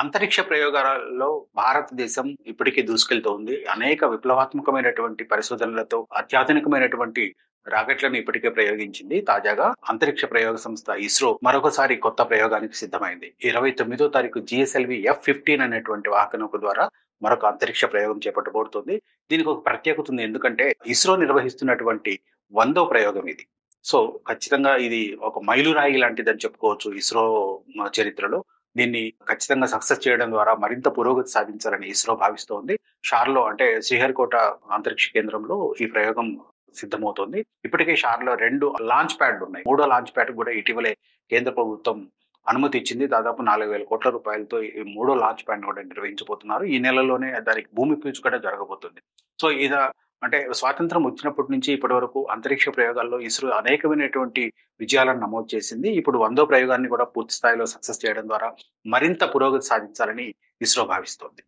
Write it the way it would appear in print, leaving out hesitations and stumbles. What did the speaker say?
అంతరిక్ష ప్రయోగాలలో భారతదేశం ఇప్పటికే దూసుకెళ్తోంది. అనేక విప్లవాత్మకమైనటువంటి పరిశోధనలతో అత్యాధునికమైనటువంటి రాకెట్లను ఇప్పటికే ప్రయోగించింది. తాజాగా అంతరిక్ష ప్రయోగ సంస్థ ఇస్రో మరొకసారి కొత్త ప్రయోగానికి సిద్ధమైంది. 29వ తారీఖు జిఎస్ఎల్వి F-15 అనేటువంటి వాహనము ద్వారా మరొక అంతరిక్ష ప్రయోగం చేపట్టబడుతుంది. దీనికి ఒక ప్రత్యేకత ఉంది. ఎందుకంటే ఇస్రో నిర్వహిస్తున్నటువంటి 100వ ప్రయోగం ఇది. సో ఖచ్చితంగా ఇది ఒక మైలురాయి లాంటిదని చెప్పుకోవచ్చు ఇస్రో చరిత్రలో. దీన్ని ఖచ్చితంగా సక్సెస్ చేయడం ద్వారా మరింత పురోగతి సాధించాలని ఇస్రో భావిస్తోంది. షార్‌లో అంటే శ్రీహరికోట అంతరిక్ష కేంద్రంలో ఈ ప్రయోగం సిద్ధమవుతోంది. ఇప్పటికే షార్‌లో 2 లాంచ్ ప్యాడ్‌లున్నాయి. మూడో లాంచ్ ప్యాడ్‌కి కూడా ఇటీవలే కేంద్ర ప్రభుత్వం అనుమతి ఇచ్చింది. దాదాపు 4,000 కోట్ల రూపాయలతో ఈ మూడో లాంచ్ ప్యాడ్‌ని కూడా నిర్వహించబోతున్నారు. ఈ నెలలోనే దానికి భూమి పూజ కూడా జరగబోతుంది. సో అంటే స్వాతంత్రం వచ్చినప్పటి నుంచి ఇప్పటి వరకు అంతరిక్ష ప్రయోగాల్లో ఇస్రో అనేకమైనటువంటి విజయాలను నమోదు చేసింది. ఇప్పుడు 100వ ప్రయోగాన్ని కూడా పూర్తి స్థాయిలో సక్సెస్ చేయడం ద్వారా మరింత పురోగతి సాధించాలని ఇస్రో భావిస్తోంది.